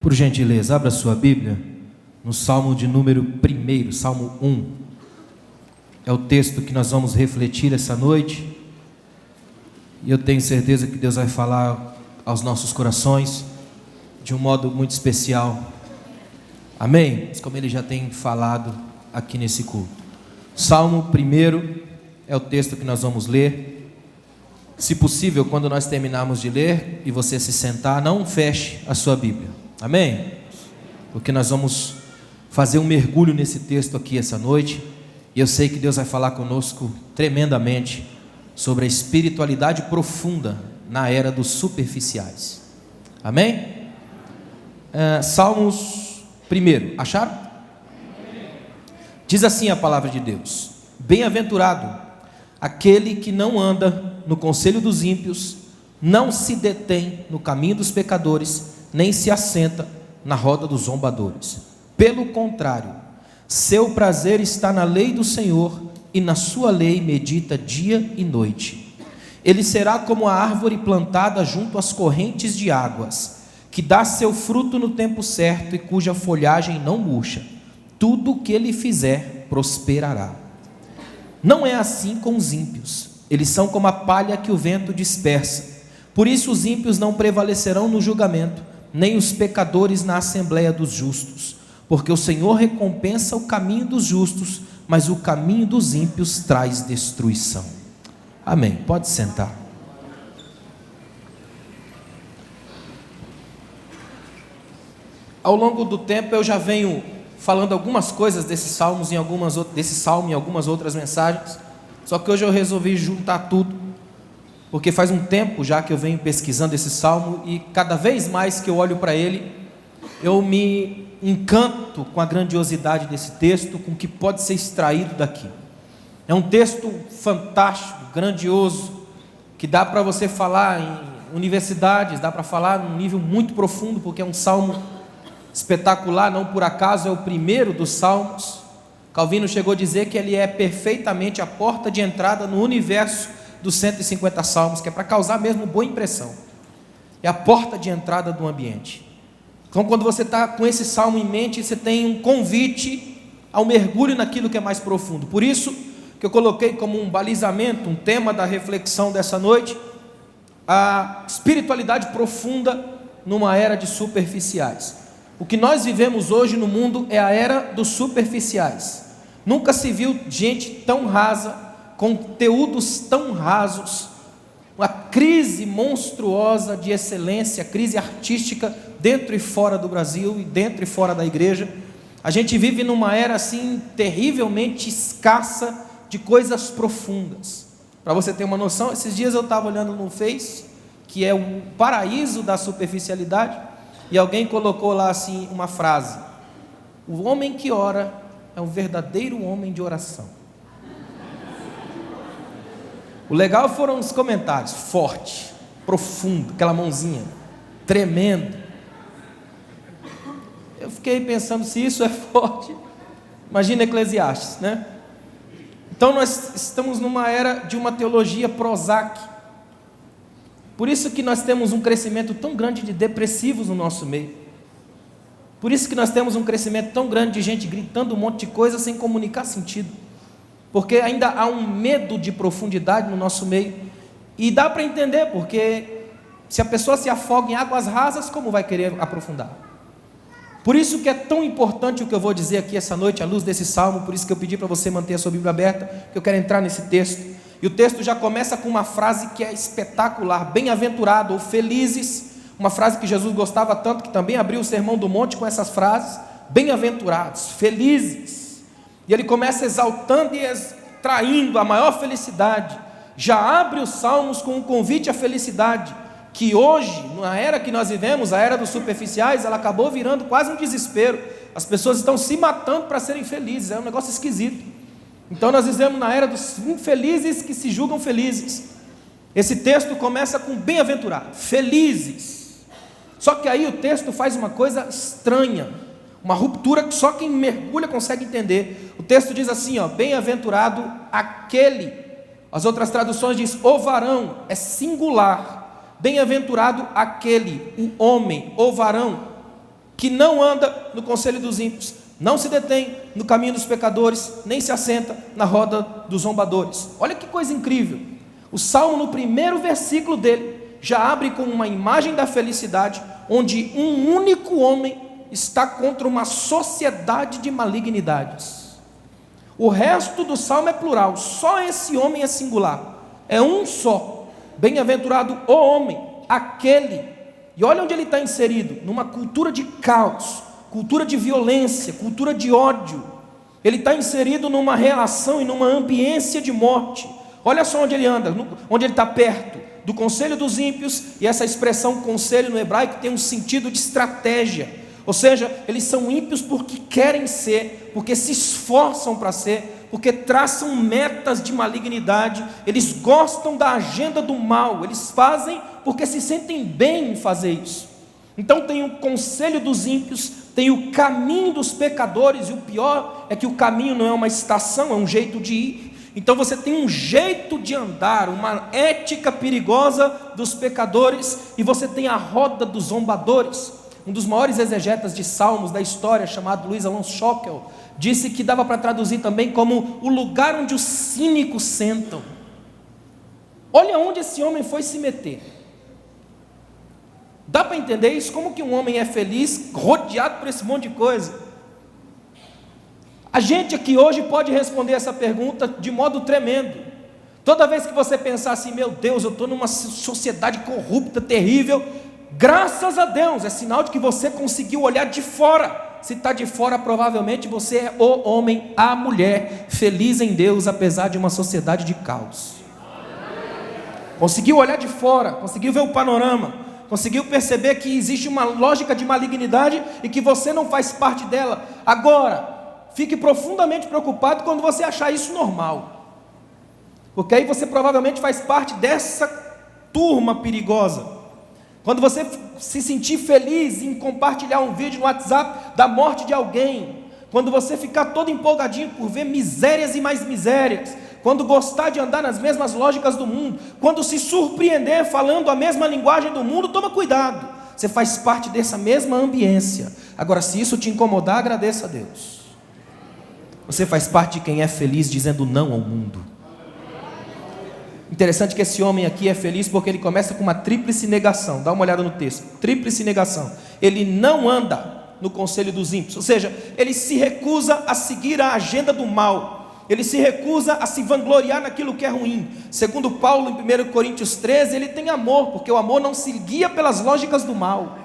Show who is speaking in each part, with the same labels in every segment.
Speaker 1: Por gentileza, abra sua Bíblia no Salmo de número 1, Salmo 1. É o texto que nós vamos refletir essa noite. E eu tenho certeza que Deus vai falar aos nossos corações de um modo muito especial. Amém? Como Ele já tem falado aqui nesse culto. Salmo 1 é o texto que nós vamos ler. Se possível, quando nós terminarmos de ler e você se sentar, não feche a sua Bíblia. Amém? Porque nós vamos fazer um mergulho nesse texto aqui essa noite. E eu sei que Deus vai falar conosco tremendamente sobre a espiritualidade profunda na era dos superficiais. Amém? Salmos 1, acharam? Diz assim a palavra de Deus: bem-aventurado aquele que não anda no conselho dos ímpios, não se detém no caminho dos pecadores, nem se assenta na roda dos zombadores. Pelo contrário, seu prazer está na lei do Senhor, e na sua lei medita dia e noite. Ele será como a árvore plantada junto às correntes de águas, que dá seu fruto no tempo certo e cuja folhagem não murcha. Tudo o que ele fizer prosperará. Não é assim com os ímpios. Eles são como a palha que o vento dispersa. Por isso os ímpios não prevalecerão no julgamento, nem os pecadores na assembleia dos justos. Porque o Senhor recompensa o caminho dos justos, mas o caminho dos ímpios traz destruição. Amém. Pode sentar. Ao longo do tempo eu já venho falando algumas coisas desse salmo em algumas outras mensagens. Só que hoje eu resolvi juntar tudo, porque faz um tempo já que eu venho pesquisando esse salmo, e cada vez mais que eu olho para ele, eu me encanto com a grandiosidade desse texto, com o que pode ser extraído daqui. É um texto fantástico, grandioso, que dá para você falar em universidades, dá para falar num nível muito profundo, porque é um salmo espetacular. Não por acaso é o primeiro dos salmos. Calvino chegou a dizer que ele é perfeitamente a porta de entrada no universo dos 150 salmos, que é para causar mesmo boa impressão. É a porta de entrada do ambiente. Então, quando você está com esse salmo em mente, você tem um convite ao mergulho naquilo que é mais profundo. Por isso que eu coloquei como um balizamento, um tema da reflexão dessa noite, a espiritualidade profunda numa era de superficiais. O que nós vivemos hoje no mundo é a era dos superficiais. Nunca se viu gente tão rasa, conteúdos tão rasos, uma crise monstruosa de excelência, crise artística dentro e fora do Brasil e dentro e fora da igreja. A gente vive numa era assim terrivelmente escassa de coisas profundas. Para você ter uma noção, esses dias eu estava olhando no Face, que é o paraíso da superficialidade, e alguém colocou lá assim uma frase: o homem que ora é um verdadeiro homem de oração. O legal foram os comentários: forte, profundo, aquela mãozinha, tremendo. Eu fiquei pensando, se isso é forte, imagina Eclesiastes, né? Então nós estamos numa era de uma teologia Prozac. Por isso que nós temos um crescimento tão grande de depressivos no nosso meio. Por isso que nós temos um crescimento tão grande de gente gritando um monte de coisa sem comunicar sentido. Porque ainda há um medo de profundidade no nosso meio. E dá para entender, porque se a pessoa se afoga em águas rasas, como vai querer aprofundar? Por isso que é tão importante o que eu vou dizer aqui essa noite, à luz desse salmo. Por isso que eu pedi para você manter a sua Bíblia aberta, que eu quero entrar nesse texto. E o texto já começa com uma frase que é espetacular: bem-aventurado ou felizes. Uma frase que Jesus gostava tanto, que também abriu o Sermão do Monte com essas frases: bem-aventurados, felizes. E ele começa exaltando e extraindo a maior felicidade. Já abre os salmos com um convite à felicidade, que hoje, na era que nós vivemos, a era dos superficiais, ela acabou virando quase um desespero. As pessoas estão se matando para serem felizes, é um negócio esquisito. Então nós vivemos na era dos infelizes que se julgam felizes. Esse texto começa com bem-aventurado, felizes. Só que aí o texto faz uma coisa estranha, uma ruptura que só quem mergulha consegue entender. O texto diz assim, bem-aventurado aquele. As outras traduções diz o varão, é singular. Bem-aventurado aquele, o homem, o varão. que não anda no conselho dos ímpios, não se detém no caminho dos pecadores, nem se assenta na roda dos zombadores. Olha que coisa incrível. O Salmo, no primeiro versículo dele, já abre com uma imagem da felicidade, onde um único homem está contra uma sociedade de malignidades. O resto do Salmo é plural, só esse homem é singular, é um só. Bem-aventurado o homem, aquele. E olha onde ele está inserido, numa cultura de caos, cultura de violência, cultura de ódio. Ele está inserido numa relação e numa ambiência de morte. Olha só onde ele anda, onde ele está perto do conselho dos ímpios. E essa expressão conselho no hebraico tem um sentido de estratégia, ou seja, eles são ímpios porque querem ser, porque se esforçam para ser, porque traçam metas de malignidade, eles gostam da agenda do mal, eles fazem porque se sentem bem em fazer isso. Então tem o conselho dos ímpios, tem o caminho dos pecadores, e o pior é que o caminho não é uma estação, é um jeito de ir. Então você tem um jeito de andar, uma ética perigosa dos pecadores, e você tem a roda dos zombadores. Um dos maiores exegetas de salmos da história, chamado Luiz Alonso Schockel, disse que dava para traduzir também como o lugar onde os cínicos sentam. Olha onde esse homem foi se meter. Dá para entender isso? Como que um homem é feliz rodeado por esse monte de coisa? A gente aqui hoje pode responder essa pergunta de modo tremendo. Toda vez que você pensar assim, meu Deus, eu estou numa sociedade corrupta, terrível, graças a Deus, é sinal de que você conseguiu olhar de fora. Se está de fora, provavelmente você é o homem, a mulher, feliz em Deus, apesar de uma sociedade de caos. Conseguiu olhar de fora, conseguiu ver o panorama, conseguiu perceber que existe uma lógica de malignidade e que você não faz parte dela. Agora, fique profundamente preocupado quando você achar isso normal, porque aí você provavelmente faz parte dessa turma perigosa. Quando você se sentir feliz em compartilhar um vídeo no WhatsApp da morte de alguém, quando você ficar todo empolgadinho por ver misérias e mais misérias, quando gostar de andar nas mesmas lógicas do mundo, quando se surpreender falando a mesma linguagem do mundo, toma cuidado, você faz parte dessa mesma ambiência. Agora, se isso te incomodar, agradeça a Deus. Você faz parte de quem é feliz dizendo não ao mundo. Interessante que esse homem aqui é feliz porque ele começa com uma tríplice negação. Dá uma olhada no texto, tríplice negação. Ele não anda no conselho dos ímpios, ou seja, ele se recusa a seguir a agenda do mal, ele se recusa a se vangloriar naquilo que é ruim. Segundo Paulo em 1 Coríntios 13, ele tem amor, porque o amor não se guia pelas lógicas do mal.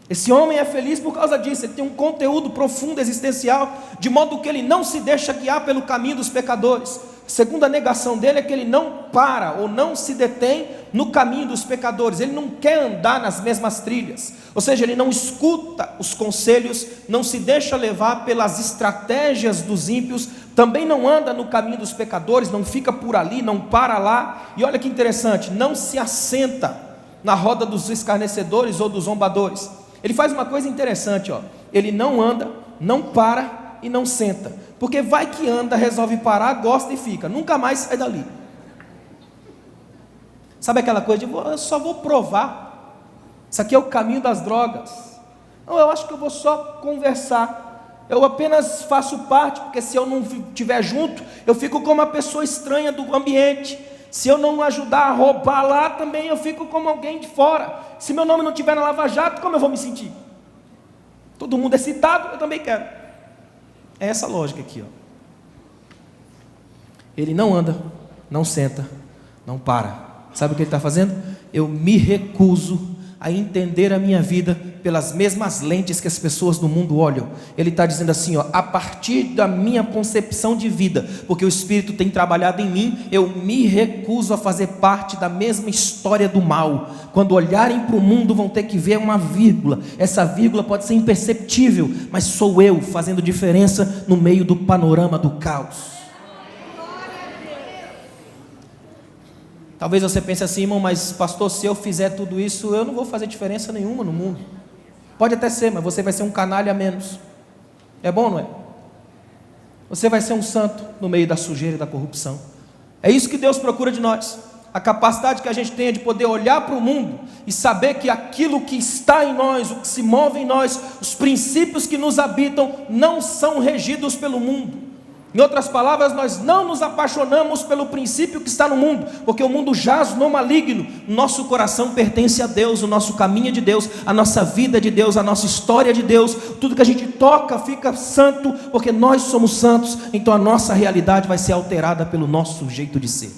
Speaker 1: Esse homem é feliz por causa disso, ele tem um conteúdo profundo, existencial, de modo que ele não se deixa guiar pelo caminho dos pecadores. A segunda negação dele é que ele não para ou não se detém no caminho dos pecadores, ele não quer andar nas mesmas trilhas, ou seja, ele não escuta os conselhos, não se deixa levar pelas estratégias dos ímpios, também não anda no caminho dos pecadores, não fica por ali, não para lá, e olha que interessante, não se assenta na roda dos escarnecedores ou dos zombadores. Ele faz uma coisa interessante, ó. Ele não anda, não para e não senta, porque vai que anda, resolve parar, gosta e fica, nunca mais sai dali. Sabe aquela coisa de eu só vou provar, isso aqui é o caminho das drogas, não, eu acho que eu vou só conversar, eu apenas faço parte, porque se eu não estiver junto, eu fico como uma pessoa estranha do ambiente. Se eu não ajudar a roubar lá, também eu fico como alguém de fora. Se meu nome não estiver na Lava Jato, como eu vou me sentir? Todo mundo é citado, eu também quero. É essa lógica aqui, ó. Ele não anda, não senta, não para. Sabe o que ele está fazendo? Eu me recuso a entender a minha vida pelas mesmas lentes que as pessoas do mundo olham. Ele está dizendo assim, ó, a partir da minha concepção de vida, porque o Espírito tem trabalhado em mim, eu me recuso a fazer parte da mesma história do mal. Quando olharem para o mundo vão ter que ver uma vírgula, essa vírgula pode ser imperceptível, mas sou eu fazendo diferença no meio do panorama do caos. Talvez você pense assim, irmão, mas pastor, se eu fizer tudo isso, eu não vou fazer diferença nenhuma no mundo. Pode até ser, mas você vai ser um canalha a menos. É bom, não é? Você vai ser um santo no meio da sujeira e da corrupção. É isso que Deus procura de nós. a capacidade que a gente tenha de poder olhar para o mundo e saber que aquilo que está em nós, o que se move em nós, os princípios que nos habitam, não são regidos pelo mundo. Em outras palavras, nós não nos apaixonamos pelo princípio que está no mundo, porque o mundo jaz no maligno. Nosso coração pertence a Deus, o nosso caminho é de Deus, a nossa vida é de Deus, a nossa história é de Deus. Tudo que a gente toca fica santo, porque nós somos santos. Então a nossa realidade vai ser alterada pelo nosso jeito de ser.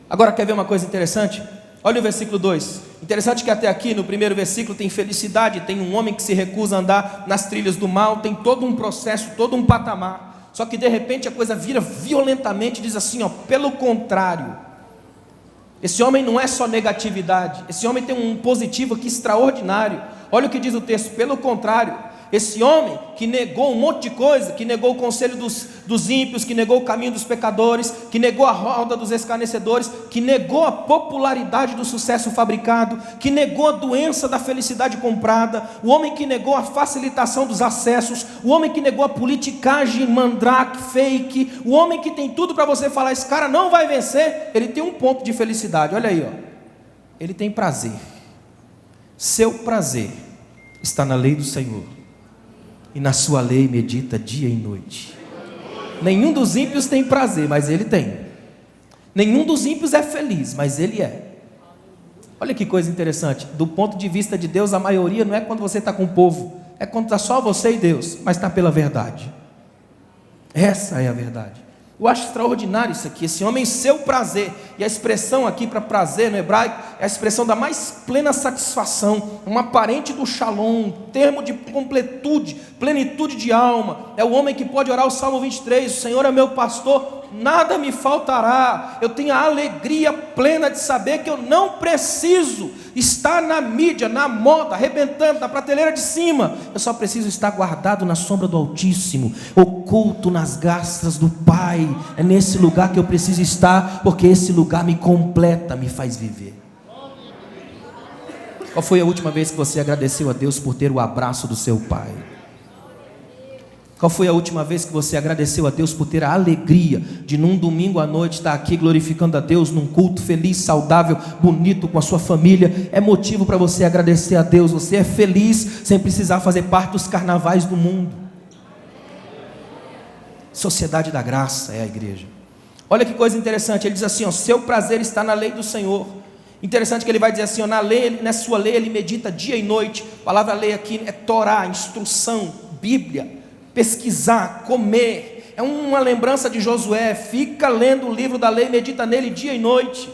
Speaker 1: Agora, quer ver uma coisa interessante? Olha o versículo 2. Interessante que até aqui no primeiro versículo tem felicidade, tem um homem que se recusa a andar nas trilhas do mal, tem todo um processo, todo um patamar. Só que de repente a coisa vira violentamente e diz assim, pelo contrário. Esse homem não é só negatividade, esse homem tem um positivo aqui extraordinário. Olha o que diz o texto, pelo contrário. Esse homem que negou um monte de coisa, que negou o conselho dos ímpios, que negou o caminho dos pecadores, que negou a roda dos escarnecedores, que negou a popularidade do sucesso fabricado, que negou a doença da felicidade comprada, o homem que negou a facilitação dos acessos, o homem que negou a politicagem, mandrake, fake, o homem que tem tudo para você falar, esse cara não vai vencer, ele tem um ponto de felicidade, olha aí, ele tem prazer. Seu prazer está na lei do Senhor, e na sua lei medita dia e noite. Nenhum dos ímpios tem prazer, mas ele tem. Nenhum dos ímpios é feliz, mas ele é. Olha que coisa interessante, do ponto de vista de Deus, a maioria não é quando você está com o povo, é quando está só você e Deus, mas está pela verdade. Essa é a verdade. Eu acho extraordinário isso aqui, esse homem, seu prazer, e a expressão aqui para prazer no hebraico, é a expressão da mais plena satisfação, uma parente do shalom, um termo de completude, plenitude de alma. É o homem que pode orar o Salmo 23, o Senhor é meu pastor, nada me faltará. Eu tenho a alegria plena de saber que eu não preciso estar na mídia, na moda, arrebentando, na prateleira de cima. Eu só preciso estar guardado na sombra do Altíssimo, oculto nas graças do Pai. É nesse lugar que eu preciso estar, porque esse lugar me completa, me faz viver. Qual foi a última vez que você agradeceu a Deus por ter o abraço do seu Pai? Qual foi a última vez que você agradeceu a Deus por ter a alegria de num domingo à noite estar aqui glorificando a Deus num culto feliz, saudável, bonito com a sua família? É motivo para você agradecer a Deus. Você é feliz sem precisar fazer parte dos carnavais do mundo. Sociedade da graça é a igreja. Olha que coisa interessante, ele diz assim, seu prazer está na lei do Senhor. Interessante que ele vai dizer assim, na sua lei ele medita dia e noite. A palavra lei aqui é Torá, instrução, Bíblia. Pesquisar, comer, é uma lembrança de Josué, fica lendo o livro da lei, medita nele dia e noite.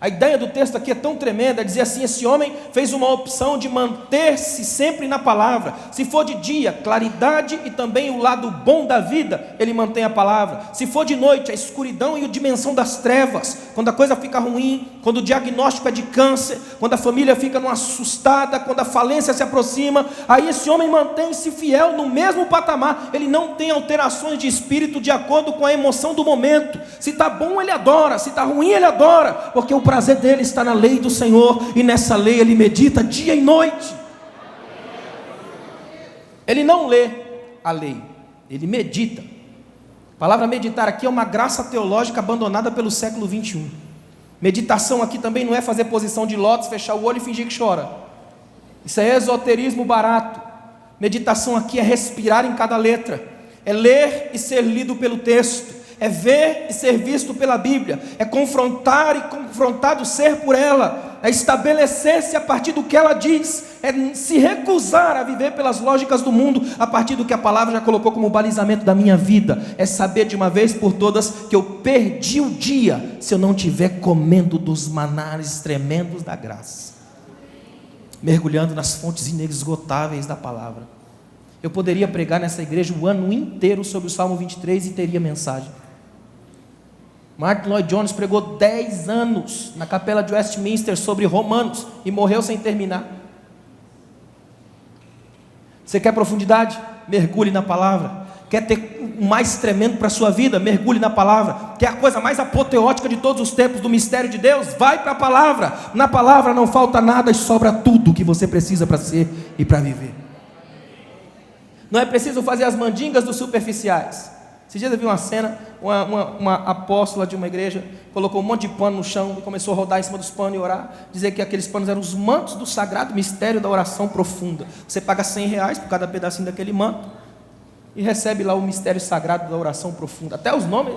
Speaker 1: A ideia do texto aqui é tão tremenda, é dizer assim, esse homem fez uma opção de manter-se sempre na palavra. Se for de dia, claridade e também o lado bom da vida, ele mantém a palavra. Se for de noite, a escuridão e a dimensão das trevas, quando a coisa fica ruim, quando o diagnóstico é de câncer, quando a família fica numa assustada, quando a falência se aproxima, aí esse homem mantém-se fiel no mesmo patamar. Ele não tem alterações de espírito de acordo com a emoção do momento. Se está bom ele adora, se está ruim ele adora, porque o prazer dele está na lei do Senhor, e nessa lei ele medita dia e noite. Ele não lê a lei, ele medita. A palavra meditar aqui é uma graça teológica abandonada pelo século 21. Meditação aqui também não é fazer posição de lótus, fechar o olho e fingir que chora. Isso é esoterismo barato. Meditação aqui é respirar em cada letra, é ler e ser lido pelo texto, é ver e ser visto pela Bíblia, é confrontar e confrontado ser por ela, é estabelecer-se a partir do que ela diz, é se recusar a viver pelas lógicas do mundo, a partir do que a palavra já colocou como balizamento da minha vida, é saber de uma vez por todas que eu perdi o dia se eu não estiver comendo dos manares tremendos da graça, mergulhando nas fontes inesgotáveis da palavra. Eu poderia pregar nessa igreja o ano inteiro sobre o Salmo 23 e teria mensagem. Martin Lloyd Jones pregou 10 anos na capela de Westminster sobre Romanos e morreu sem terminar. Você quer profundidade? Mergulhe na palavra. Quer ter o mais tremendo para a sua vida? Mergulhe na palavra. Quer a coisa mais apoteótica de todos os tempos do mistério de Deus? Vai para a palavra. Na palavra não falta nada e sobra tudo que você precisa para ser e para viver. Não é preciso fazer as mandingas dos superficiais. Esses dias eu vi uma cena, uma apóstola de uma igreja colocou um monte de pano no chão e começou a rodar em cima dos panos e orar, dizer que aqueles panos eram os mantos do sagrado mistério da oração profunda. Você paga R$100 por cada pedacinho daquele manto e recebe lá o mistério sagrado da oração profunda. Até os nomes.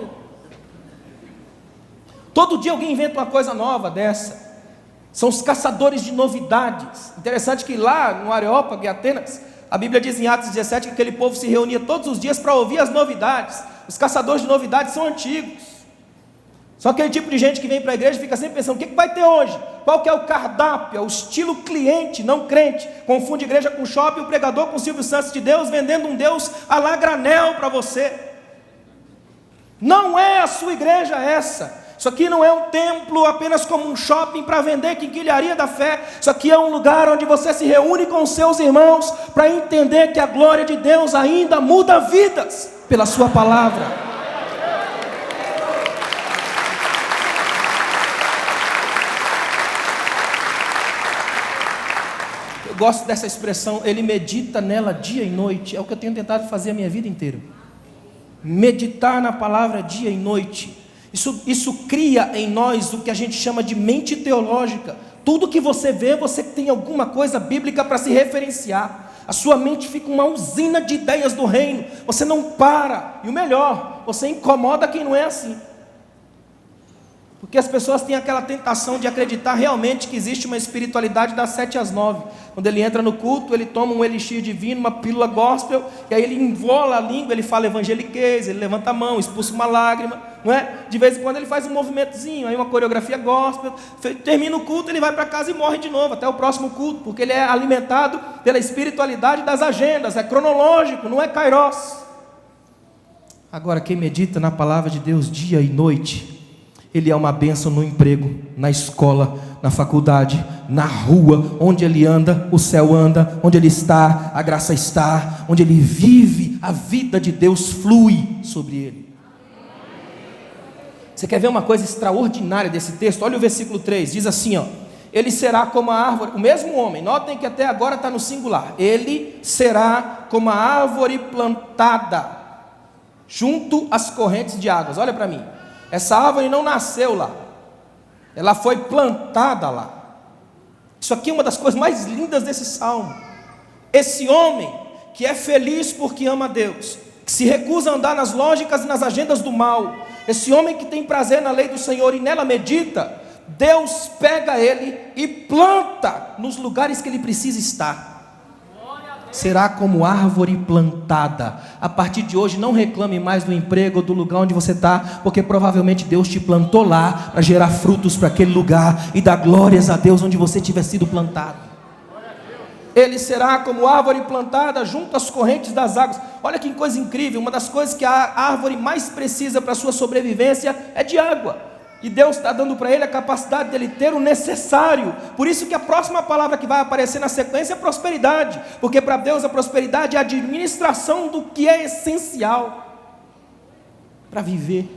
Speaker 1: Todo dia alguém inventa uma coisa nova dessa. São os caçadores de novidades. Interessante que lá no Areópago em Atenas, a Bíblia diz em Atos 17 que aquele povo se reunia todos os dias para ouvir as novidades. Os caçadores de novidades são antigos. São aquele tipo de gente que vem para a igreja e fica sempre pensando: o que vai ter hoje? Qual que é o cardápio? É o estilo cliente, não crente. Confunde igreja com shopping, o pregador com o Silvio Santos de Deus, vendendo um Deus a la granel para você. Não é a sua igreja essa. Isso aqui não é um templo apenas como um shopping para vender quinquilharia da fé. Isso aqui é um lugar onde você se reúne com os seus irmãos para entender que a glória de Deus ainda muda vidas pela sua palavra. Eu gosto dessa expressão, ele medita nela dia e noite. É o que eu tenho tentado fazer a minha vida inteira. Meditar na palavra dia e noite. Isso cria em nós o que a gente chama de mente teológica. Tudo que você vê, você tem alguma coisa bíblica para se referenciar. A sua mente fica uma usina de ideias do reino. Você não para. E o melhor, você incomoda quem não é assim. Porque as pessoas têm aquela tentação de acreditar realmente que existe uma espiritualidade das 7 às 9. Quando ele entra no culto, ele toma um elixir divino, uma pílula gospel, e aí ele envola a língua, ele fala evangeliquez, ele levanta a mão, expulsa uma lágrima, não é? De vez em quando ele faz um movimentozinho, aí uma coreografia gospel, termina o culto, ele vai para casa e morre de novo, até o próximo culto, porque ele é alimentado pela espiritualidade das agendas, é cronológico, não é kairos. Agora, quem medita na palavra de Deus dia e noite, ele é uma bênção no emprego, na escola, na faculdade, na rua, onde ele anda, o céu anda, onde ele está, a graça está, onde ele vive, a vida de Deus flui sobre ele. Você quer ver uma coisa extraordinária desse texto? Olha o versículo 3, diz assim, ó: ele será como a árvore, o mesmo homem, notem que até agora está no singular, ele será como a árvore plantada, junto às correntes de águas. Olha para mim. Essa árvore não nasceu lá, ela foi plantada lá. Isso aqui é uma das coisas mais lindas desse salmo. Esse homem que é feliz porque ama a Deus, que se recusa a andar nas lógicas e nas agendas do mal, esse homem que tem prazer na lei do Senhor e nela medita, Deus pega ele e planta nos lugares que ele precisa estar. Será como árvore plantada. A partir de hoje não reclame mais do emprego ou do lugar onde você está, porque provavelmente Deus te plantou lá para gerar frutos para aquele lugar e dar glórias a Deus onde você tiver sido plantado. Ele será como árvore plantada junto às correntes das águas. Olha que coisa incrível, uma das coisas que a árvore mais precisa para a sua sobrevivência é de água. E Deus está dando para ele a capacidade dele ter o necessário. Por isso que a próxima palavra que vai aparecer na sequência é prosperidade. Porque para Deus a prosperidade é a administração do que é essencial para viver.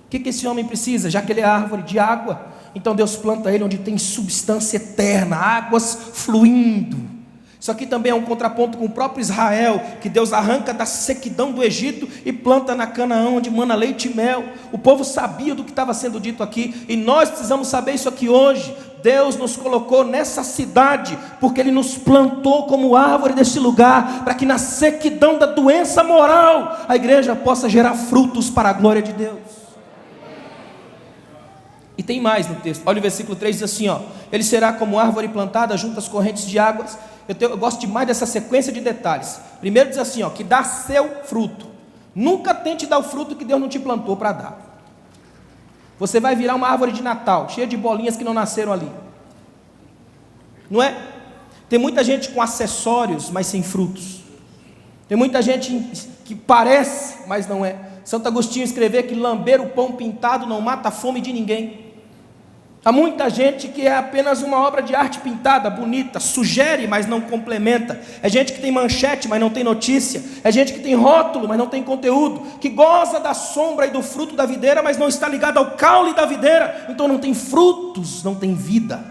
Speaker 1: O que esse homem precisa? Já que ele é árvore de água, então Deus planta ele onde tem substância eterna, águas fluindo. Isso aqui também é um contraponto com o próprio Israel, que Deus arranca da sequidão do Egito e planta na Canaã, onde mana leite e mel. O povo sabia do que estava sendo dito aqui, e nós precisamos saber isso aqui hoje. Deus nos colocou nessa cidade, porque Ele nos plantou como árvore desse lugar, para que na sequidão da doença moral, a igreja possa gerar frutos para a glória de Deus. E tem mais no texto, olha o versículo 3, diz assim, ó: ele será como árvore plantada junto às correntes de águas. Eu gosto demais dessa sequência de detalhes. Primeiro diz assim, ó, que dá seu fruto. Nunca tente dar o fruto que Deus não te plantou para dar. Você vai virar uma árvore de Natal, cheia de bolinhas que não nasceram ali. Não é? Tem muita gente com acessórios, mas sem frutos. Tem muita gente que parece, mas não é. Santo Agostinho escreveu que lamber o pão pintado não mata a fome de ninguém. Há muita gente que é apenas uma obra de arte pintada, bonita, sugere, mas não complementa. É gente que tem manchete, mas não tem notícia. É gente que tem rótulo, mas não tem conteúdo. Que goza da sombra e do fruto da videira, mas não está ligado ao caule da videira. Então não tem frutos, não tem vida.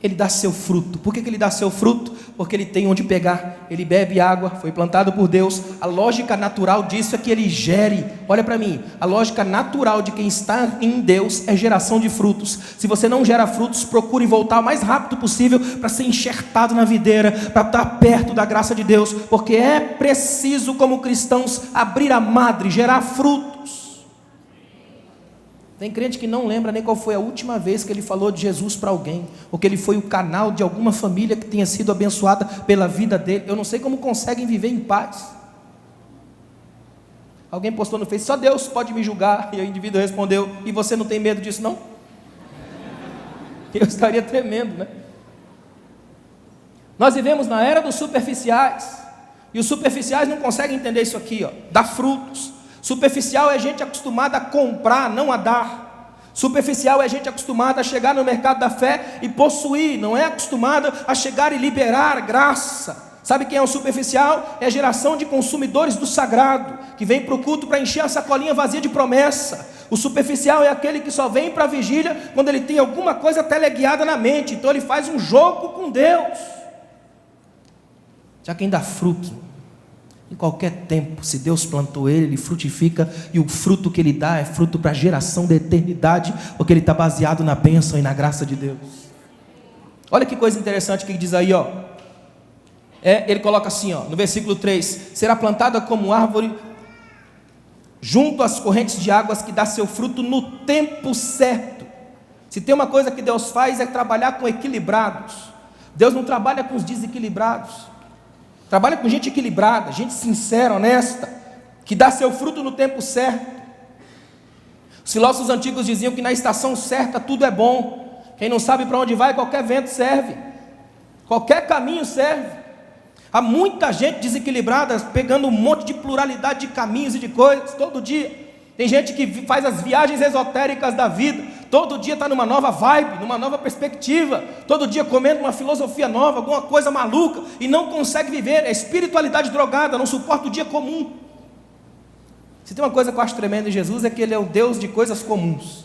Speaker 1: Ele dá seu fruto. Por que ele dá seu fruto? Porque ele tem onde pegar, ele bebe água, foi plantado por Deus. A lógica natural disso é que ele gere. Olha para mim, a lógica natural de quem está em Deus é geração de frutos. Se você não gera frutos, procure voltar o mais rápido possível para ser enxertado na videira, para estar perto da graça de Deus, porque é preciso, como cristãos, abrir a madre, gerar frutos. Tem crente que não lembra nem qual foi a última vez que ele falou de Jesus para alguém, ou que ele foi o canal de alguma família que tenha sido abençoada pela vida dele. Eu não sei como conseguem viver em paz. Alguém postou no Facebook, só Deus pode me julgar, e o indivíduo respondeu, e você não tem medo disso não? Eu estaria tremendo, né? Nós vivemos na era dos superficiais, e os superficiais não conseguem entender isso aqui, ó, dar frutos. Superficial é gente acostumada a comprar, não a dar. Superficial é gente acostumada a chegar no mercado da fé e possuir, não é acostumada a chegar e liberar graça. Sabe quem é o superficial? É a geração de consumidores do sagrado, que vem para o culto para encher a sacolinha vazia de promessa. O superficial é aquele que só vem para a vigília quando ele tem alguma coisa teleguiada na mente, então ele faz um jogo com Deus. Já quem dá fruto, em qualquer tempo, se Deus plantou ele, ele frutifica, e o fruto que ele dá é fruto para a geração da eternidade, porque ele está baseado na bênção e na graça de Deus. Olha que coisa interessante que ele diz aí, ó. Ele coloca assim, ó, no versículo 3: será plantada como árvore junto às correntes de águas, que dá seu fruto no tempo certo. Se tem uma coisa que Deus faz, é trabalhar com equilibrados. Deus não trabalha com os desequilibrados. Trabalha com gente equilibrada, gente sincera, honesta, que dá seu fruto no tempo certo. Os filósofos antigos diziam que na estação certa tudo é bom. Quem não sabe para onde vai, qualquer vento serve, qualquer caminho serve. Há muita gente desequilibrada, pegando um monte de pluralidade de caminhos e de coisas, todo dia. Tem gente que faz as viagens esotéricas da vida, todo dia está numa nova vibe, numa nova perspectiva, todo dia comendo uma filosofia nova, alguma coisa maluca, e não consegue viver, é espiritualidade drogada, não suporta o dia comum. Se tem uma coisa que eu acho tremenda em Jesus, é que Ele é o Deus de coisas comuns.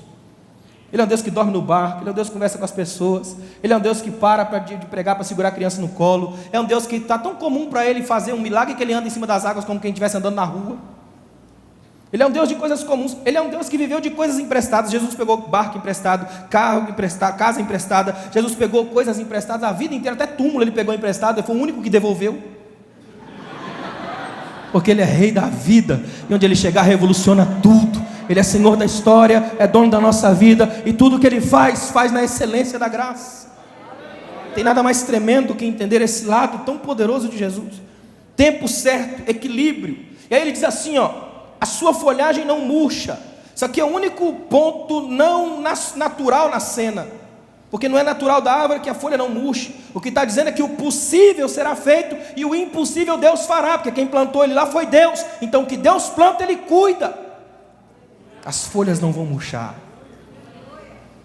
Speaker 1: Ele é um Deus que dorme no barco, Ele é um Deus que conversa com as pessoas, Ele é um Deus que para de pregar para segurar a criança no colo, é um Deus que está tão comum para Ele fazer um milagre que Ele anda em cima das águas como quem estivesse andando na rua. Ele é um Deus de coisas comuns, Ele é um Deus que viveu de coisas emprestadas. Jesus pegou barco emprestado, carro emprestado, casa emprestada. Jesus pegou coisas emprestadas a vida inteira, até túmulo Ele pegou emprestado, Ele foi o único que devolveu. Porque Ele é rei da vida, e onde Ele chegar revoluciona tudo. Ele é Senhor da história, é dono da nossa vida, e tudo que Ele faz, faz na excelência da graça. Tem nada mais tremendo do que entender esse lado tão poderoso de Jesus. Tempo certo, equilíbrio. E aí Ele diz assim, ó: a sua folhagem não murcha. Isso aqui é o único ponto não natural na cena, porque não é natural da árvore que a folha não murche. O que está dizendo é que o possível será feito, e o impossível Deus fará, porque quem plantou ele lá foi Deus. Então o que Deus planta, Ele cuida. As folhas não vão murchar.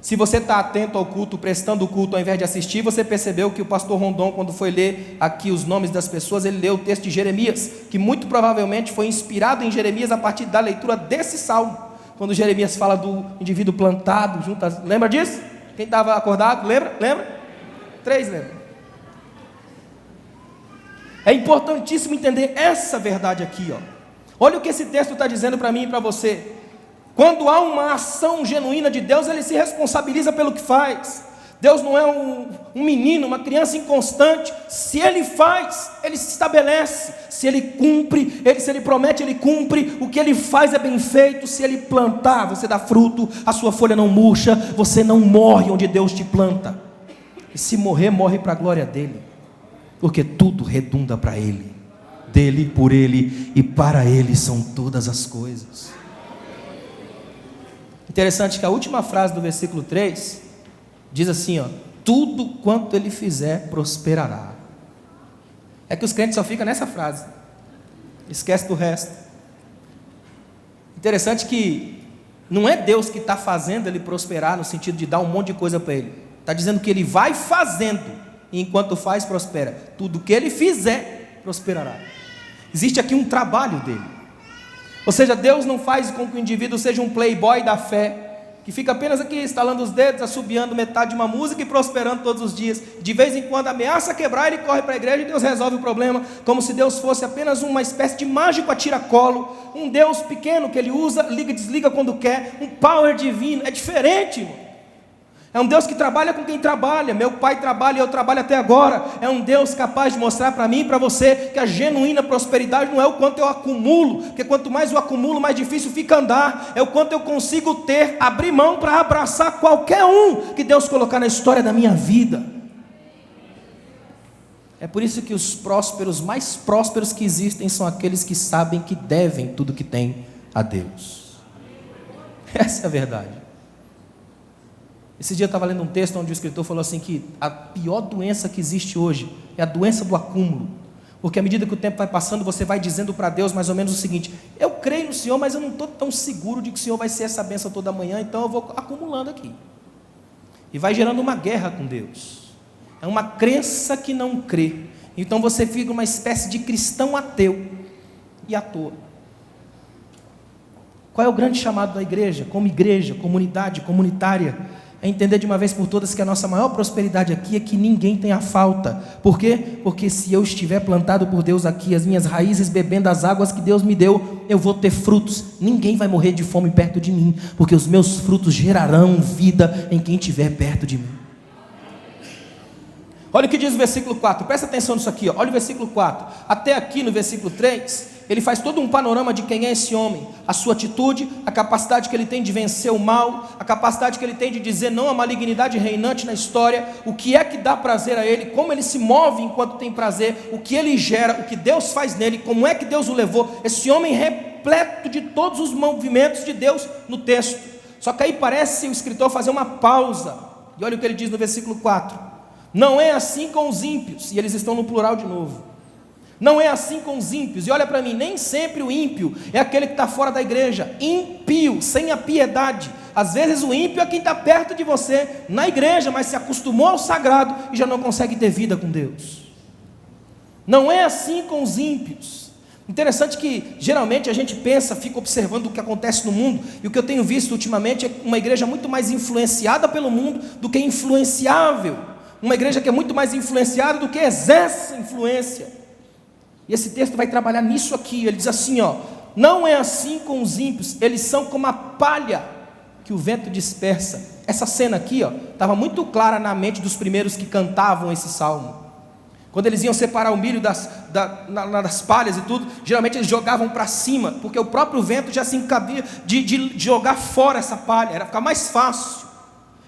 Speaker 1: Se você está atento ao culto, prestando o culto ao invés de assistir, você percebeu que o pastor Rondon, quando foi ler aqui os nomes das pessoas, ele leu o texto de Jeremias, que muito provavelmente foi inspirado em Jeremias a partir da leitura desse salmo, quando Jeremias fala do indivíduo plantado junto às... Lembra disso? Quem estava acordado, lembra? 3 lembra? É importantíssimo entender essa verdade aqui, ó. Olha o que esse texto está dizendo para mim e para você. Quando há uma ação genuína de Deus, Ele se responsabiliza pelo que faz. Deus não é um menino, uma criança inconstante. Se Ele faz, Ele se estabelece. Se Ele cumpre, se Ele promete, Ele cumpre. O que Ele faz é bem feito. Se Ele plantar, você dá fruto, a sua folha não murcha, você não morre onde Deus te planta. E se morrer, morre para a glória dEle, porque tudo redunda para Ele, dEle, por Ele e para Ele são todas as coisas. Interessante que a última frase do versículo 3 diz assim, ó: tudo quanto Ele fizer prosperará. É que os crentes só ficam nessa frase, esquece do resto. Interessante que não é Deus que está fazendo ele prosperar, no sentido de dar um monte de coisa para ele. Está dizendo que Ele vai fazendo, e enquanto faz, prospera. Tudo que Ele fizer prosperará. Existe aqui um trabalho dele. Ou seja, Deus não faz com que o indivíduo seja um playboy da fé, que fica apenas aqui estalando os dedos, assobiando metade de uma música e prosperando todos os dias. De vez em quando ameaça quebrar, ele corre para a igreja e Deus resolve o problema, como se Deus fosse apenas uma espécie de mágico a tiracolo, um Deus pequeno que ele usa, liga e desliga quando quer, um power divino. É diferente, irmão. É um Deus que trabalha com quem trabalha. Meu pai trabalha e eu trabalho até agora. É um Deus capaz de mostrar para mim e para você que a genuína prosperidade não é o quanto eu acumulo, porque quanto mais eu acumulo, mais difícil fica andar. É o quanto eu consigo ter, abrir mão para abraçar qualquer um que Deus colocar na história da minha vida. É por isso que os prósperos, mais prósperos que existem, são aqueles que sabem que devem tudo que têm a Deus. Essa é a verdade. Esse dia eu estava lendo um texto onde o escritor falou assim que a pior doença que existe hoje é a doença do acúmulo, porque à medida que o tempo vai passando, você vai dizendo para Deus mais ou menos o seguinte: eu creio no Senhor, mas eu não estou tão seguro de que o Senhor vai ser essa bênção toda manhã, então eu vou acumulando aqui, e vai gerando uma guerra com Deus. É uma crença que não crê, então você fica uma espécie de cristão ateu e à toa. Qual é o grande chamado da igreja, comunidade, comunitária? É entender de uma vez por todas que a nossa maior prosperidade aqui é que ninguém tenha falta. Por quê? Porque se eu estiver plantado por Deus aqui, as minhas raízes bebendo as águas que Deus me deu, eu vou ter frutos. Ninguém vai morrer de fome perto de mim, porque os meus frutos gerarão vida em quem estiver perto de mim. Olha o que diz o versículo 4, presta atenção nisso aqui, ó. Olha o versículo 4, até aqui no versículo 3, ele faz todo um panorama de quem é esse homem, a sua atitude, a capacidade que ele tem de vencer o mal, a capacidade que ele tem de dizer não à malignidade reinante na história, o que é que dá prazer a ele, como ele se move enquanto tem prazer, o que ele gera, o que Deus faz nele, como é que Deus o levou. Esse homem repleto de todos os movimentos de Deus no texto. Só que aí parece o escritor fazer uma pausa, e olha o que ele diz no versículo 4, não é assim com os ímpios, e eles estão no plural de novo. Não é assim com os ímpios, e olha para mim, nem sempre o ímpio é aquele que está fora da igreja. Ímpio, sem a piedade. Às vezes o ímpio é quem está perto de você, na igreja, mas se acostumou ao sagrado e já não consegue ter vida com Deus. Não é assim com os ímpios. Interessante que geralmente a gente pensa, fica observando o que acontece no mundo, e o que eu tenho visto ultimamente é uma igreja muito mais influenciada pelo mundo do que influenciável. Uma igreja que é muito mais influenciada do que exerce influência. E esse texto vai trabalhar nisso aqui. Ele diz assim, ó: não é assim com os ímpios, eles são como a palha que o vento dispersa. Essa cena aqui, ó, estava muito clara na mente dos primeiros que cantavam esse salmo. Quando eles iam separar o milho das palhas e tudo, geralmente eles jogavam para cima, porque o próprio vento já se encabia de jogar fora essa palha, era ficar mais fácil.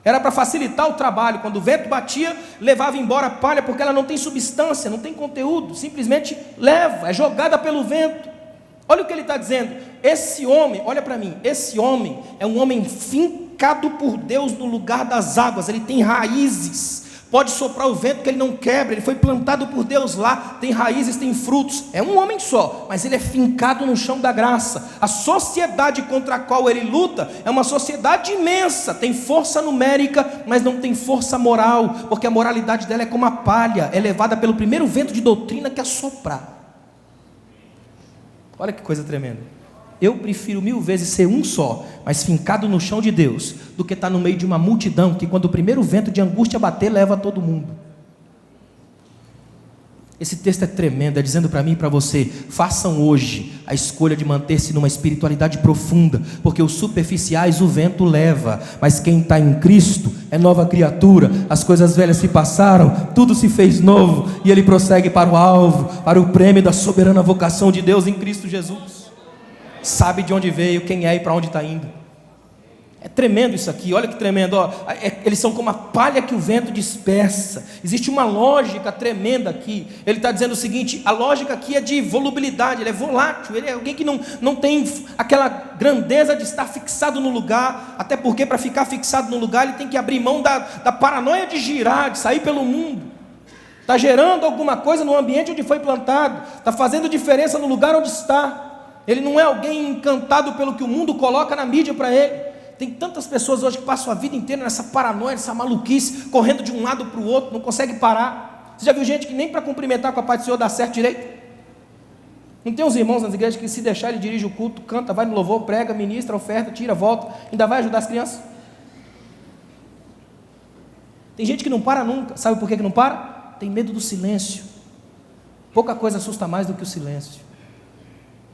Speaker 1: Era para facilitar o trabalho. Quando o vento batia, levava embora a palha, porque ela não tem substância, não tem conteúdo, simplesmente leva, é jogada pelo vento. Olha o que ele está dizendo, esse homem, olha para mim, esse homem é um homem fincado por Deus no lugar das águas, ele tem raízes, pode soprar o vento que ele não quebra, ele foi plantado por Deus lá, tem raízes, tem frutos, é um homem só, mas ele é fincado no chão da graça. A sociedade contra a qual ele luta é uma sociedade imensa, tem força numérica, mas não tem força moral, porque a moralidade dela é como a palha, é levada pelo primeiro vento de doutrina que assoprar. Olha que coisa tremenda. Eu prefiro 1000 vezes ser um só, mas fincado no chão de Deus, do que estar no meio de uma multidão, que quando o primeiro vento de angústia bater, leva todo mundo. Esse texto é tremendo, é dizendo para mim e para você: façam hoje a escolha de manter-se numa espiritualidade profunda, porque os superficiais o vento leva, mas quem está em Cristo é nova criatura, as coisas velhas se passaram, tudo se fez novo, e ele prossegue para o alvo, para o prêmio da soberana vocação de Deus em Cristo Jesus. Sabe de onde veio, quem é e para onde está indo. É tremendo isso aqui, olha que tremendo, ó. Eles são como a palha que o vento dispersa. Existe uma lógica tremenda aqui. Ele está dizendo o seguinte: a lógica aqui é de volubilidade, ele é volátil, ele é alguém que não tem aquela grandeza de estar fixado no lugar, até porque para ficar fixado no lugar ele tem que abrir mão da paranoia de girar, de sair pelo mundo. Está gerando alguma coisa no ambiente onde foi plantado, está fazendo diferença no lugar onde está. Ele não é alguém encantado pelo que o mundo coloca na mídia para ele. Tem tantas pessoas hoje que passam a vida inteira nessa paranoia, nessa maluquice, correndo de um lado para o outro, não consegue parar. Você já viu gente que nem para cumprimentar com a paz do Senhor dá certo direito? Não tem uns irmãos nas igrejas que se deixar ele dirige o culto, canta, vai no louvor, prega, ministra, oferta, tira, volta, ainda vai ajudar as crianças? Tem gente que não para nunca. Sabe por que não para? Tem medo do silêncio. Pouca coisa assusta mais do que o silêncio.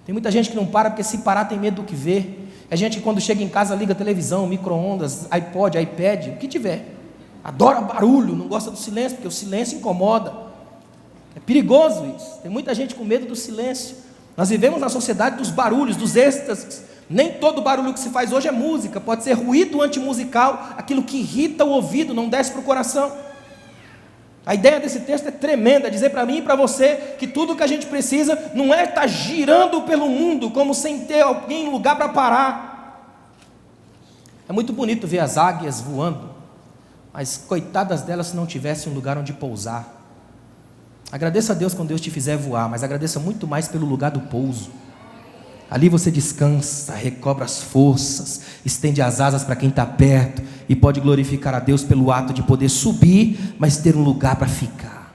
Speaker 1: Tem muita gente que não para porque se parar tem medo do que vê. É gente que quando chega em casa liga televisão, micro-ondas, iPod, iPad, o que tiver. Adora barulho, não gosta do silêncio, porque o silêncio incomoda. É perigoso isso. Tem muita gente com medo do silêncio. Nós vivemos na sociedade dos barulhos, dos êxtases. Nem todo barulho que se faz hoje é música. Pode ser ruído antimusical, aquilo que irrita o ouvido, não desce para o coração. A ideia desse texto é tremenda, é dizer para mim e para você que tudo que a gente precisa não é estar girando pelo mundo como sem ter alguém lugar para parar. É muito bonito ver as águias voando, mas coitadas delas se não tivessem um lugar onde pousar. Agradeça a Deus quando Deus te fizer voar, mas agradeça muito mais pelo lugar do pouso. Ali você descansa, recobra as forças, estende as asas para quem está perto e pode glorificar a Deus pelo ato de poder subir, mas ter um lugar para ficar.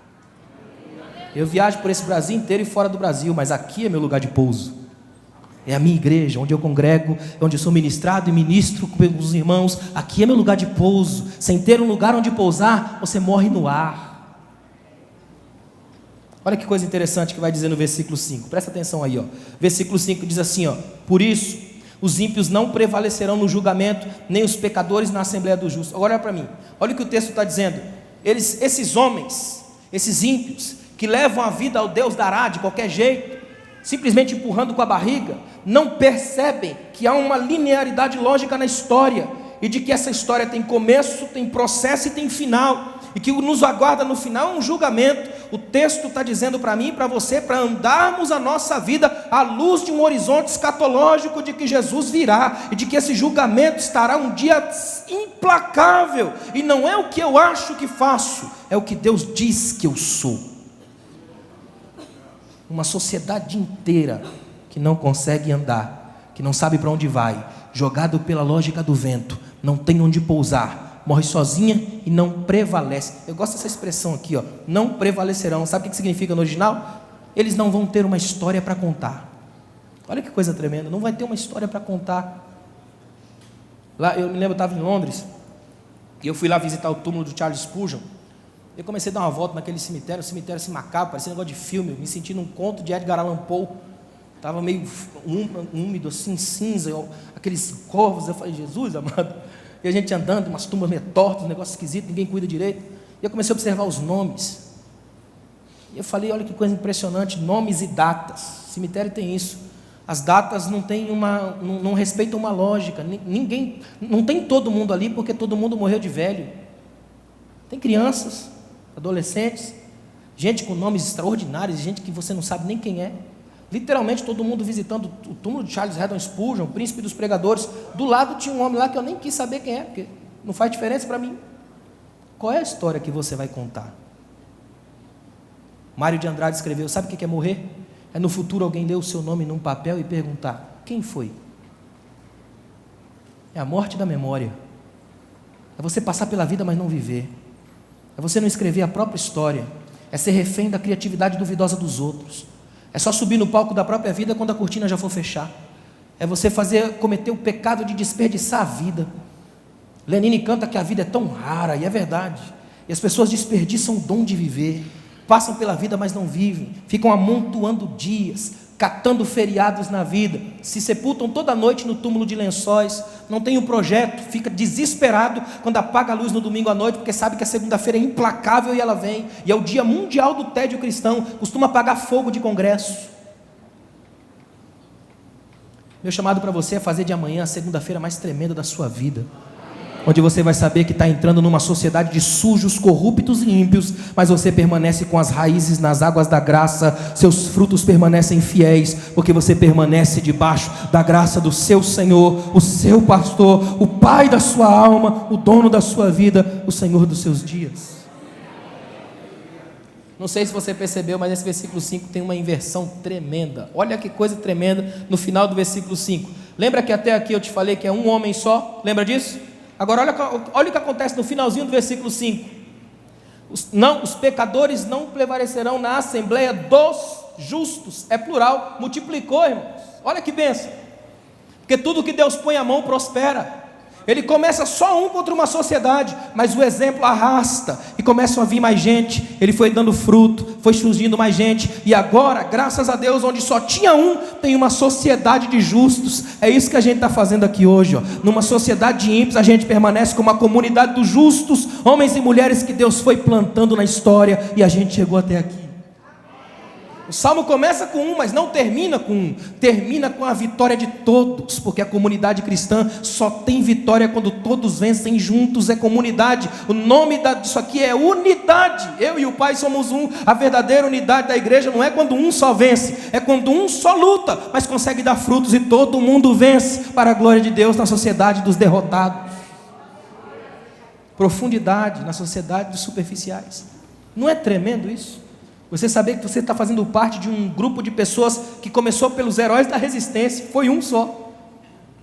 Speaker 1: Eu viajo por esse Brasil inteiro e fora do Brasil, mas aqui é meu lugar de pouso. É a minha igreja, onde eu congrego, onde eu sou ministrado e ministro com os irmãos. Aqui é meu lugar de pouso. Sem ter um lugar onde pousar, você morre no ar. Olha que coisa interessante que vai dizer no versículo 5. Presta atenção aí, ó. Versículo 5 diz assim, ó: por isso, os ímpios não prevalecerão no julgamento, nem os pecadores na assembleia dos justos. Agora olha para mim. Olha o que o texto está dizendo. Esses homens, esses ímpios, que levam a vida ao Deus dará de qualquer jeito, simplesmente empurrando com a barriga, não percebem que há uma linearidade lógica na história, e de que essa história tem começo, tem processo e tem final, e que nos aguarda no final um julgamento. O texto está dizendo para mim e para você, para andarmos a nossa vida à luz de um horizonte escatológico de que Jesus virá, e de que esse julgamento estará um dia implacável, e não é o que eu acho que faço, é o que Deus diz que eu sou. Uma sociedade inteira que não consegue andar, que não sabe para onde vai, jogado pela lógica do vento, não tem onde pousar, morre sozinha e não prevalece. Eu gosto dessa expressão aqui, ó, não prevalecerão. Sabe o que significa no original? Eles não vão ter uma história para contar. Olha que coisa tremenda, não vai ter uma história para contar. Lá, eu me lembro, eu estava em Londres, e eu fui lá visitar o túmulo do Charles Spurgeon. Eu comecei a dar uma volta naquele cemitério, assim macabro, parecia um negócio de filme, me senti num conto de Edgar Allan Poe. Estava meio úmido, assim, cinza, aqueles corvos. Eu falei, Jesus amado. E a gente andando, umas tumbas meio tortas, um negócio esquisito, ninguém cuida direito. E eu comecei a observar os nomes. E eu falei, olha que coisa impressionante, nomes e datas. Cemitério tem isso. As datas não respeitam uma lógica. Ninguém, não tem todo mundo ali, porque todo mundo morreu de velho. Tem crianças, adolescentes, gente com nomes extraordinários, gente que você não sabe nem quem é. Literalmente todo mundo visitando o túmulo de Charles Haddon Spurgeon, o príncipe dos pregadores. Do lado tinha um homem lá que eu nem quis saber quem é, porque não faz diferença para mim. Qual é a história que você vai contar? Mário de Andrade escreveu, sabe o que é morrer? É no futuro alguém ler o seu nome num papel e perguntar, quem foi? É a morte da memória. É você passar pela vida, mas não viver. É você não escrever a própria história. É ser refém da criatividade duvidosa dos outros. É só subir no palco da própria vida quando a cortina já for fechar. É você cometer o pecado de desperdiçar a vida. Lenine canta que a vida é tão rara, e é verdade. E as pessoas desperdiçam o dom de viver. Passam pela vida, mas não vivem. Ficam amontoando dias, catando feriados na vida. Se sepultam toda noite no túmulo de lençóis. Não tem um projeto, fica desesperado quando apaga a luz no domingo à noite, porque sabe que a segunda-feira é implacável e ela vem. E é o dia mundial do tédio cristão. Costuma apagar fogo de congresso. Meu chamado para você é fazer de amanhã a segunda-feira mais tremenda da sua vida, onde você vai saber que está entrando numa sociedade de sujos, corruptos e ímpios, mas você permanece com as raízes nas águas da graça, seus frutos permanecem fiéis, porque você permanece debaixo da graça do seu Senhor, o seu pastor, o Pai da sua alma, o dono da sua vida, o Senhor dos seus dias. Não sei se você percebeu, mas nesse versículo 5 tem uma inversão tremenda. Olha que coisa tremenda no final do versículo 5. Lembra que até aqui eu te falei que é um homem só? Lembra disso? Agora olha o que acontece no finalzinho do versículo 5. Os pecadores não prevalecerão na assembleia dos justos. É plural, multiplicou, irmãos. Olha que bênção. Porque tudo que Deus põe a mão prospera. Ele começa só um contra uma sociedade, mas o exemplo arrasta, e começam a vir mais gente. Ele foi dando fruto, foi surgindo mais gente, e agora, graças a Deus, onde só tinha um, tem uma sociedade de justos. É isso que a gente está fazendo aqui hoje, ó. Numa sociedade de ímpios, a gente permanece como uma comunidade dos justos, homens e mulheres que Deus foi plantando na história, e a gente chegou até aqui. O salmo começa com um, mas não termina com um. Termina com a vitória de todos, porque a comunidade cristã só tem vitória quando todos vencem juntos. É comunidade. O nome disso aqui é unidade. Eu e o Pai somos um. A verdadeira unidade da igreja não é quando um só vence, é quando um só luta, mas consegue dar frutos e todo mundo vence para a glória de Deus na sociedade dos derrotados. Profundidade na sociedade dos superficiais. Não é tremendo isso? Você saber que você está fazendo parte de um grupo de pessoas que começou pelos heróis da resistência, foi um só,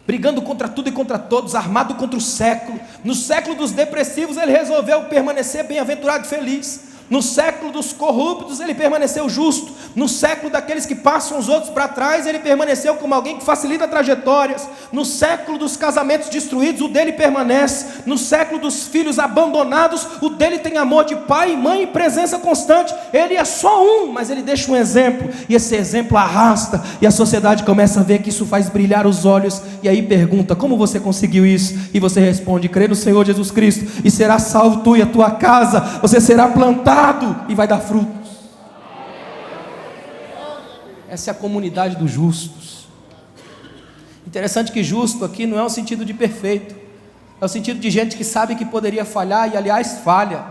Speaker 1: brigando contra tudo e contra todos, armado contra o século. No século dos depressivos ele resolveu permanecer bem-aventurado e feliz. No século dos corruptos ele permaneceu justo. No século daqueles que passam os outros para trás, ele permaneceu como alguém que facilita trajetórias. No século dos casamentos destruídos, o dele permanece. No século dos filhos abandonados, o dele tem amor de pai, mãe e presença constante. Ele é só um, mas ele deixa um exemplo, e esse exemplo arrasta, e a sociedade começa a ver que isso faz brilhar os olhos, e aí pergunta: como você conseguiu isso? E você responde: crê no Senhor Jesus Cristo, e será salvo tu e a tua casa. Você será plantado e vai dar frutos. Essa é a comunidade dos justos. Interessante que justo aqui não é o sentido de perfeito, é o sentido de gente que sabe que poderia falhar, e aliás falha,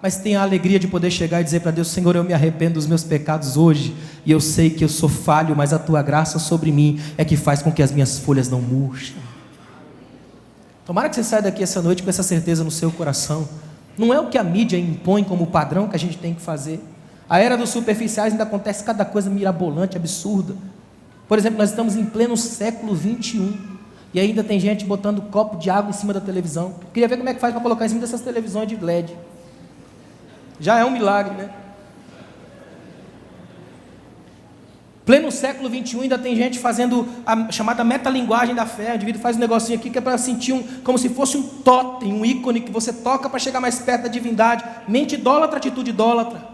Speaker 1: mas tem a alegria de poder chegar e dizer para Deus: Senhor, eu me arrependo dos meus pecados hoje, e eu sei que eu sou falho, mas a tua graça sobre mim é que faz com que as minhas folhas não murchem. Tomara que você saia daqui essa noite com essa certeza no seu coração. Não é o que a mídia impõe como padrão que a gente tem que fazer. A era dos superficiais ainda acontece cada coisa mirabolante, absurda. Por exemplo, nós estamos em pleno século 21 e ainda tem gente botando copo de água em cima da televisão. Queria ver como é que faz para colocar em cima dessas televisões de LED. Já é um milagre, né? Pleno século 21 ainda tem gente fazendo a chamada metalinguagem da fé. O indivíduo faz um negocinho aqui que é para sentir como se fosse um totem, um ícone que você toca para chegar mais perto da divindade. Mente idólatra, atitude idólatra.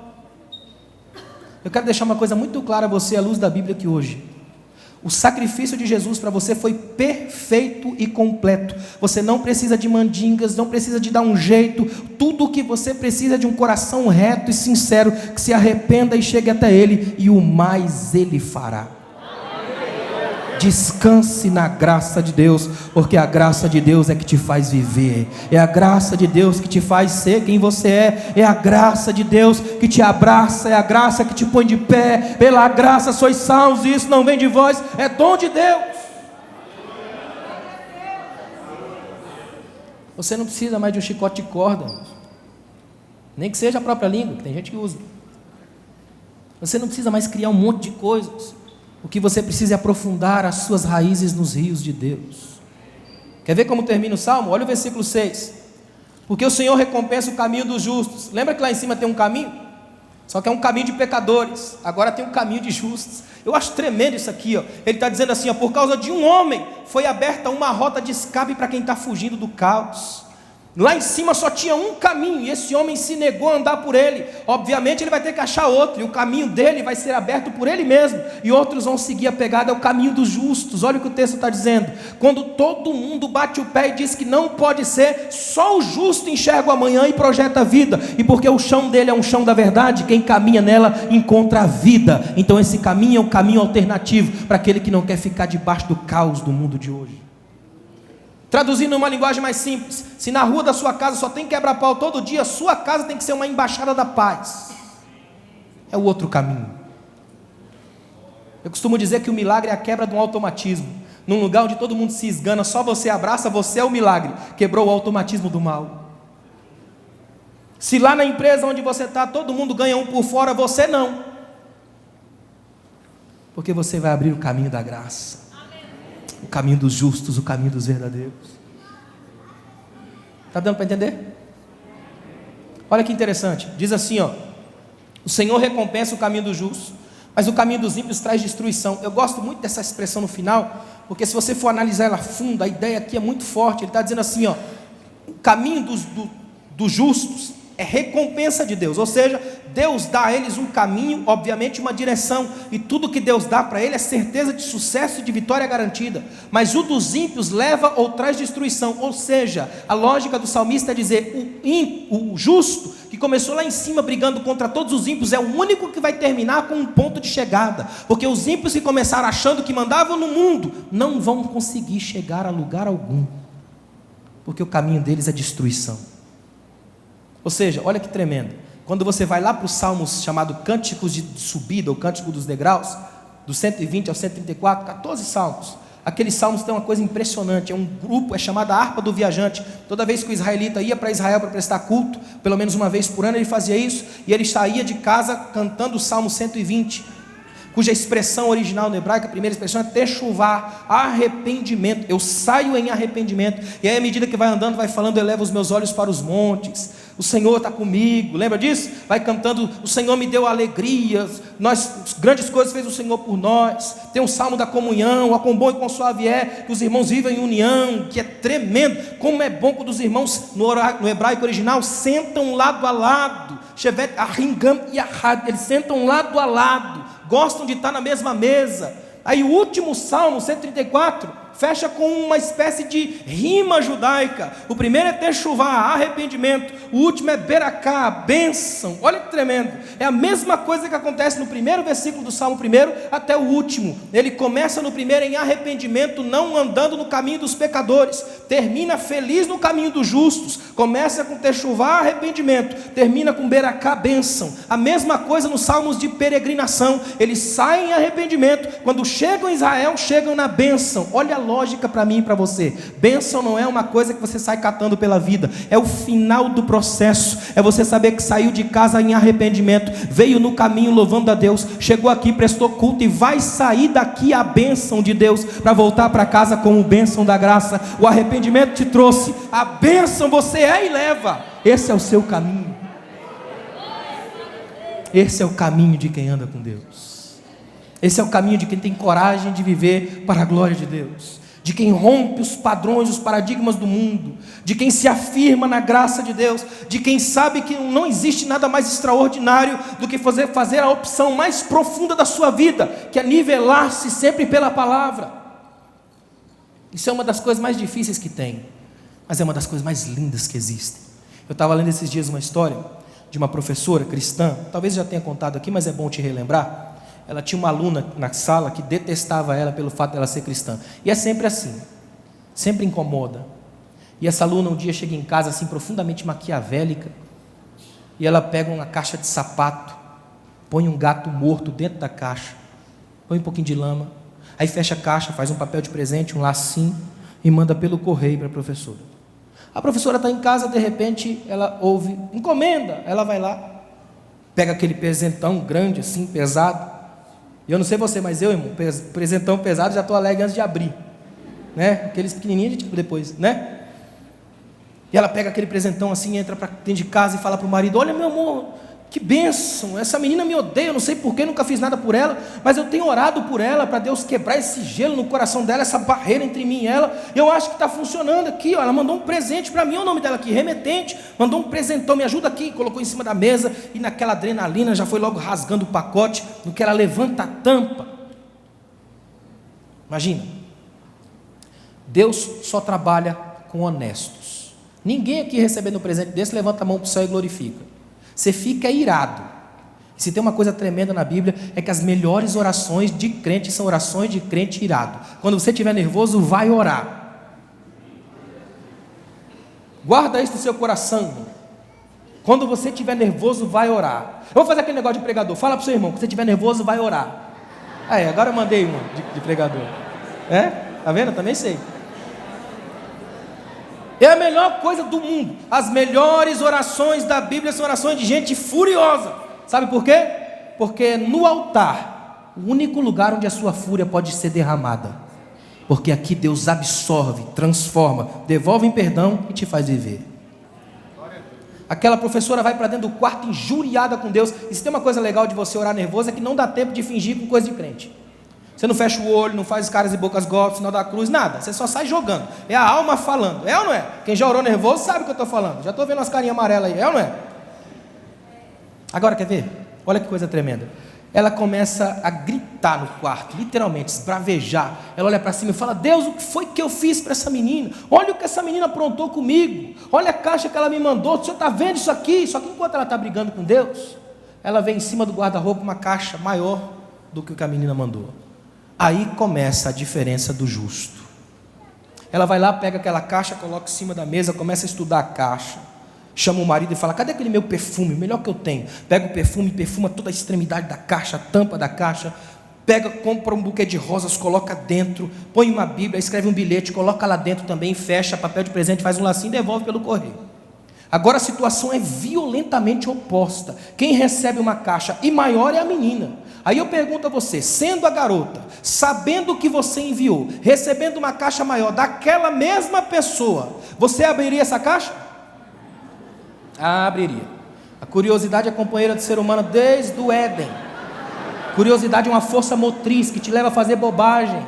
Speaker 1: Eu quero deixar uma coisa muito clara a você à luz da Bíblia aqui hoje. O sacrifício de Jesus para você foi perfeito e completo. Você não precisa de mandingas, não precisa de dar um jeito. Tudo o que você precisa é de um coração reto e sincero, que se arrependa e chegue até Ele, e o mais Ele fará. Descanse na graça de Deus, porque a graça de Deus é que te faz viver, é a graça de Deus que te faz ser quem você é a graça de Deus que te abraça, é a graça que te põe de pé. Pela graça sois salvos, e isso não vem de vós, é dom de Deus. Você não precisa mais de um chicote de corda, nem que seja a própria língua, que tem gente que usa. Você não precisa mais criar um monte de coisas. O que você precisa é aprofundar as suas raízes nos rios de Deus. Quer ver como termina o Salmo? Olha o versículo 6. Porque o Senhor recompensa o caminho dos justos. Lembra que lá em cima tem um caminho? Só que é um caminho de pecadores. Agora tem um caminho de justos. Eu acho tremendo isso aqui, ó. Ele está dizendo assim, ó: por causa de um homem foi aberta uma rota de escape para quem está fugindo do caos. Lá em cima só tinha um caminho, e esse homem se negou a andar por ele. Obviamente ele vai ter que achar outro, e o caminho dele vai ser aberto por ele mesmo, e outros vão seguir a pegada. É o caminho dos justos. Olha o que o texto está dizendo: quando todo mundo bate o pé e diz que não pode ser, só o justo enxerga o amanhã e projeta a vida, e porque o chão dele é um chão da verdade, quem caminha nela encontra a vida. Então esse caminho é um caminho alternativo para aquele que não quer ficar debaixo do caos do mundo de hoje. Traduzindo uma linguagem mais simples: se na rua da sua casa só tem quebra-pau todo dia, sua casa tem que ser uma embaixada da paz. É o outro caminho. Eu costumo dizer que o milagre é a quebra de um automatismo. Num lugar onde todo mundo se esgana, só você abraça, você é o milagre. Quebrou o automatismo do mal. Se lá na empresa onde você está todo mundo ganha um por fora, você não. Porque você vai abrir o caminho da graça, o caminho dos justos, o caminho dos verdadeiros. Está dando para entender? Olha que interessante, diz assim, ó: o Senhor recompensa o caminho dos justos, Mas o caminho dos ímpios traz destruição. Eu gosto muito dessa expressão no final, porque se você for analisar ela a fundo, a ideia aqui é muito forte. Ele está dizendo assim, ó, o caminho dos justos é recompensa de Deus, ou seja, Deus dá a eles um caminho, obviamente uma direção, e tudo que Deus dá para ele é certeza de sucesso e de vitória garantida. Mas o dos ímpios leva ou traz destruição, ou seja, a lógica do salmista é dizer, o justo, que começou lá em cima brigando contra todos os ímpios, é o único que vai terminar com um ponto de chegada, porque os ímpios que começaram achando que mandavam no mundo, não vão conseguir chegar a lugar algum, porque o caminho deles é destruição. Ou seja, olha que tremendo, quando você vai lá para os salmos chamado Cânticos de Subida, ou Cântico dos Degraus, do 120 ao 134, 14 salmos, aqueles salmos têm uma coisa impressionante, é um grupo, é chamada Harpa do Viajante. Toda vez que o israelita ia para Israel para prestar culto, pelo menos uma vez por ano ele fazia isso, e ele saía de casa cantando o Salmo 120, cuja expressão original no hebraico, a primeira expressão é techuvá, arrependimento. Eu saio em arrependimento, e aí à medida que vai andando, vai falando, elevo os meus olhos para os montes, o Senhor está comigo, lembra disso? Vai cantando, o Senhor me deu alegrias, grandes coisas fez o Senhor por nós. Tem um salmo da comunhão, ó quão bom e quão suave é, que os irmãos vivem em união, que é tremendo, como é bom quando os irmãos, no hebraico original, sentam lado a lado, shevet ahingam e ahad, eles sentam lado a lado, gostam de estar na mesma mesa. Aí o último salmo, 134, fecha com uma espécie de rima judaica. O primeiro é techuvá, arrependimento. O último é beracá, bênção. Olha que tremendo. É a mesma coisa que acontece no primeiro versículo do Salmo 1 até o último. Ele começa no primeiro em arrependimento, não andando no caminho dos pecadores. Termina feliz no caminho dos justos. Começa com techuvá, arrependimento. Termina com beracá, bênção. A mesma coisa nos salmos de peregrinação. Eles saem em arrependimento. Quando chegam em Israel, chegam na bênção. Olha a lógica para mim e para você. Bênção não é uma coisa que você sai catando pela vida, é o final do processo, é você saber que saiu de casa em arrependimento, veio no caminho louvando a Deus, chegou aqui, prestou culto e vai sair daqui a bênção de Deus, para voltar para casa com o bênção da graça. O arrependimento te trouxe, a bênção você é e leva. Esse é o seu caminho, esse é o caminho de quem anda com Deus. Esse é o caminho de quem tem coragem de viver para a glória de Deus, de quem rompe os padrões, os paradigmas do mundo, de quem se afirma na graça de Deus, de quem sabe que não existe nada mais extraordinário do que fazer a opção mais profunda da sua vida, que é nivelar-se sempre pela palavra. Isso é uma das coisas mais difíceis que tem, mas é uma das coisas mais lindas que existem. Eu estava lendo esses dias uma história de uma professora cristã, talvez já tenha contado aqui, mas é bom te relembrar. Ela tinha uma aluna na sala que detestava ela pelo fato dela ser cristã. E é sempre assim, sempre incomoda. E essa aluna um dia chega em casa assim profundamente maquiavélica, e ela pega uma caixa de sapato, põe um gato morto dentro da caixa, põe um pouquinho de lama, aí fecha a caixa, faz um papel de presente, um lacinho, e manda pelo correio para a professora. A professora está em casa, de repente ela ouve, encomenda, ela vai lá, pega aquele presentão grande assim, pesado. Eu não sei você, mas eu, irmão, presentão pesado, já estou alegre antes de abrir, né? Aqueles pequenininhos a gente abre depois, né? E ela pega aquele presentão assim, entra para dentro de casa e fala para o marido: olha, meu amor, que bênção, essa menina me odeia, eu não sei porquê, nunca fiz nada por ela, mas eu tenho orado por ela, para Deus quebrar esse gelo no coração dela, essa barreira entre mim e ela, e eu acho que está funcionando aqui, ó. Ela mandou um presente para mim, olha o nome dela aqui, remetente, mandou um presentão, me ajuda aqui, colocou em cima da mesa, e naquela adrenalina, já foi logo rasgando o pacote, no que ela levanta a tampa. Imagina, Deus só trabalha com honestos. Ninguém aqui recebendo um presente desse, levanta a mão para o céu e glorifica. Você fica irado. Se tem uma coisa tremenda na Bíblia, é que as melhores orações de crente são orações de crente irado. Quando você estiver nervoso, vai orar. Guarda isso no seu coração. Quando você estiver nervoso, vai orar. Eu vou fazer aquele negócio de pregador. Fala para o seu irmão, quando você estiver nervoso, vai orar. Aí, agora eu mandei uma de pregador. Tá vendo? Eu também sei. É a melhor coisa do mundo. As melhores orações da Bíblia são orações de gente furiosa. Sabe por quê? Porque no altar, o único lugar onde a sua fúria pode ser derramada. Porque aqui Deus absorve, transforma, devolve em perdão e te faz viver. Aquela professora vai para dentro do quarto injuriada com Deus. E se tem uma coisa legal de você orar nervoso, é que não dá tempo de fingir com coisa de crente. Você não fecha o olho, não faz caras e bocas golpes, sinal da cruz, nada. Você só sai jogando. É a alma falando. É ou não é? Quem já orou nervoso sabe o que eu estou falando. Já estou vendo as carinhas amarelas aí. É ou não é? Agora, quer ver? Olha que coisa tremenda. Ela começa a gritar no quarto, literalmente, esbravejar. Ela olha para cima e fala: Deus, o que foi que eu fiz para essa menina? Olha o que essa menina aprontou comigo. Olha a caixa que ela me mandou. O senhor está vendo isso aqui? Só que enquanto ela está brigando com Deus, ela vê em cima do guarda-roupa uma caixa maior do que a menina mandou. Aí começa a diferença do justo. Ela vai lá, pega aquela caixa, coloca em cima da mesa, começa a estudar a caixa. Chama o marido e fala: cadê aquele meu perfume, o melhor que eu tenho? Pega o perfume, perfuma toda a extremidade da caixa, a tampa da caixa. Pega, compra um buquê de rosas, coloca dentro. Põe uma Bíblia, escreve um bilhete, coloca lá dentro também, fecha, papel de presente, faz um lacinho e devolve pelo correio. Agora a situação é violentamente oposta. Quem recebe uma caixa e maior é a menina. Aí eu pergunto a você, sendo a garota, sabendo que você enviou, recebendo uma caixa maior daquela mesma pessoa, você abriria essa caixa? Abriria. A curiosidade é companheira do ser humano desde o Éden. Curiosidade é uma força motriz que te leva a fazer bobagem.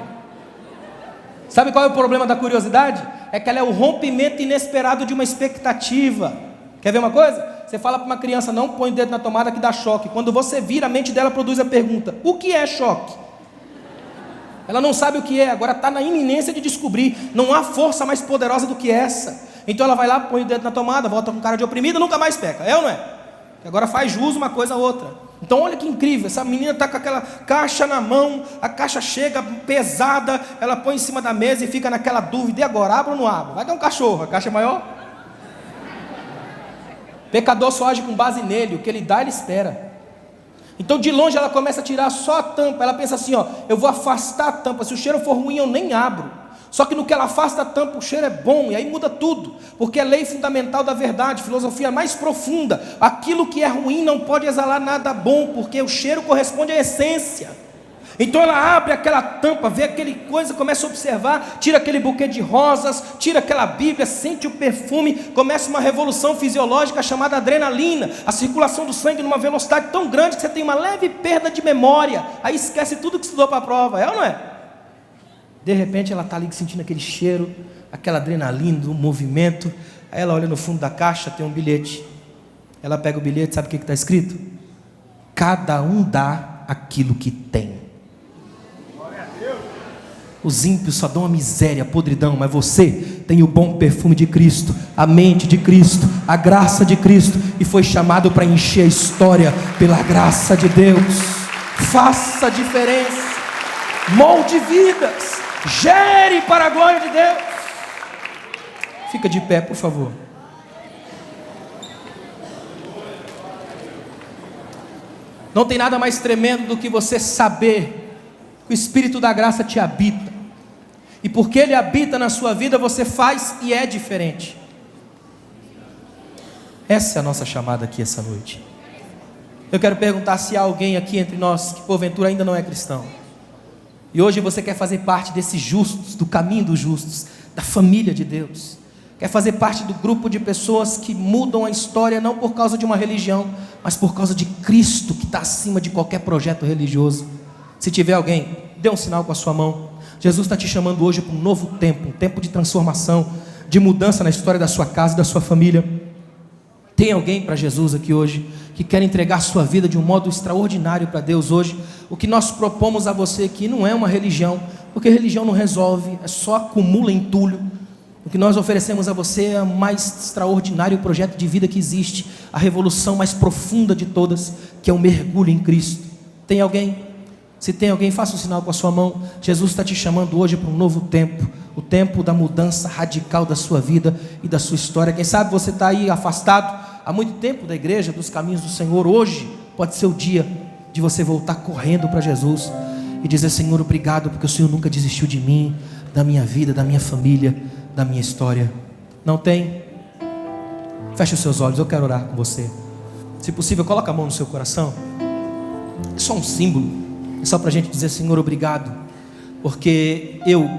Speaker 1: Sabe qual é o problema da curiosidade? É que ela é o rompimento inesperado de uma expectativa. Quer ver uma coisa? Você fala para uma criança: não põe o dedo na tomada que dá choque. Quando você vira, a mente dela produz a pergunta: o que é choque? Ela não sabe o que é, agora está na iminência de descobrir. Não há força mais poderosa do que essa. Então ela vai lá, põe o dedo na tomada, volta com cara de oprimida, nunca mais peca. É ou não é? Agora faz jus uma coisa a outra. Então olha que incrível, essa menina está com aquela caixa na mão, a caixa chega pesada, ela põe em cima da mesa e fica naquela dúvida: e agora, abro ou não abro? Vai ter um cachorro, a caixa é maior? Pecador só age com base nele, o que ele dá ele espera. Então de longe ela começa a tirar só a tampa, ela pensa assim: ó, eu vou afastar a tampa, se o cheiro for ruim eu nem abro. Só que no que ela afasta a tampa, o cheiro é bom, e aí muda tudo, porque é lei fundamental da verdade, filosofia mais profunda. Aquilo que é ruim não pode exalar nada bom, porque o cheiro corresponde à essência. Então ela abre aquela tampa, vê aquele coisa, começa a observar, tira aquele buquê de rosas, tira aquela Bíblia, sente o perfume, começa uma revolução fisiológica chamada adrenalina, a circulação do sangue numa velocidade tão grande que você tem uma leve perda de memória, aí esquece tudo que estudou para a prova, é ou não é? De repente ela está ali sentindo aquele cheiro, aquela adrenalina do movimento. Aí ela olha no fundo da caixa, tem um bilhete. Ela pega o bilhete, sabe o que está escrito? Cada um dá aquilo que tem. Os ímpios só dão a miséria, a podridão, mas você tem o bom perfume de Cristo, a mente de Cristo, a graça de Cristo, e foi chamado para encher a história pela graça de Deus. Faça a diferença, molde vidas, gere para a glória de Deus. Fica de pé, por favor. Não tem nada mais tremendo do que você saber que o Espírito da graça te habita, e porque Ele habita na sua vida, você faz e é diferente. Essa é a nossa chamada aqui essa noite. Eu quero perguntar se há alguém aqui entre nós que porventura ainda não é cristão, e hoje você quer fazer parte desses justos, do caminho dos justos, da família de Deus. Quer fazer parte do grupo de pessoas que mudam a história não por causa de uma religião, mas por causa de Cristo, que está acima de qualquer projeto religioso. Se tiver alguém, dê um sinal com a sua mão. Jesus está te chamando hoje para um novo tempo, um tempo de transformação, de mudança na história da sua casa e da sua família. Tem alguém para Jesus aqui hoje que quer entregar sua vida de um modo extraordinário para Deus hoje? O que nós propomos a você aqui não é uma religião, porque religião não resolve, é só acumula entulho. O que nós oferecemos a você é o mais extraordinário projeto de vida que existe, a revolução mais profunda de todas, que é o mergulho em Cristo. Tem alguém? Se tem alguém, faça um sinal com a sua mão. Jesus está te chamando hoje para um novo tempo, o tempo da mudança radical da sua vida e da sua história. Quem sabe você está aí afastado há muito tempo da igreja, dos caminhos do Senhor. Hoje pode ser o dia de você voltar correndo para Jesus e dizer: Senhor, obrigado, porque o Senhor nunca desistiu de mim, da minha vida, da minha família, da minha história. Não tem? Feche os seus olhos, eu quero orar com você. Se possível, coloca a mão no seu coração. É só um símbolo, é só para a gente dizer: Senhor, obrigado, porque eu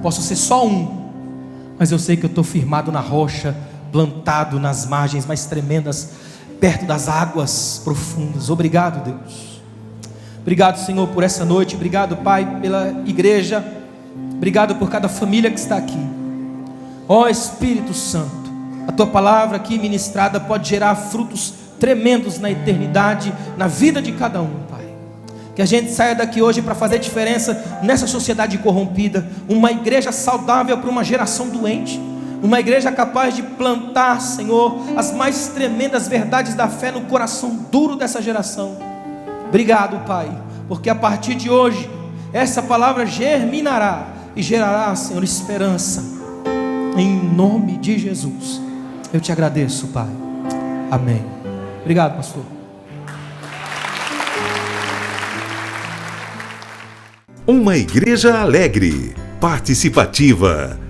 Speaker 1: posso ser só um, mas eu sei que eu estou firmado na rocha plantado nas margens mais tremendas, perto das águas profundas. Obrigado, Deus. Obrigado, Senhor, por essa noite. Obrigado, Pai, pela igreja. Obrigado por cada família que está aqui. Ó Espírito Santo, a Tua palavra aqui ministrada pode gerar frutos tremendos na eternidade, na vida de cada um, Pai. Que a gente saia daqui hoje para fazer diferença nessa sociedade corrompida. Uma igreja saudável para uma geração doente. Uma igreja capaz de plantar, Senhor, as mais tremendas verdades da fé no coração duro dessa geração. Obrigado, Pai, porque a partir de hoje essa palavra germinará e gerará, Senhor, esperança. Em nome de Jesus eu te agradeço, Pai. Amém. Obrigado, pastor.
Speaker 2: Uma igreja alegre, participativa.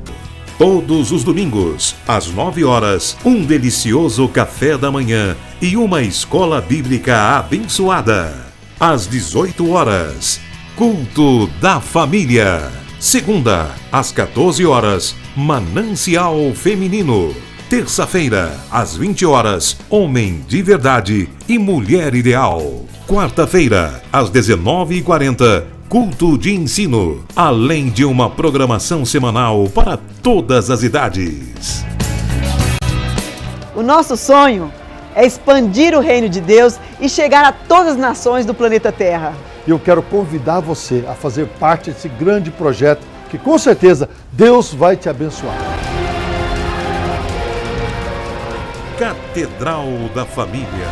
Speaker 2: Todos os domingos, às 9 horas, um delicioso café da manhã e uma escola bíblica abençoada. Às 18 horas, culto da família. Segunda, às 14 horas, Manancial Feminino. Terça-feira, às 20 horas, Homem de Verdade e Mulher Ideal. Quarta-feira, às 19h40, culto de ensino, além de uma programação semanal para todas as idades.
Speaker 3: O nosso sonho é expandir o reino de Deus e chegar a todas as nações do planeta Terra.
Speaker 4: E eu quero convidar você a fazer parte desse grande projeto que com certeza Deus vai te abençoar.
Speaker 2: Catedral da Família.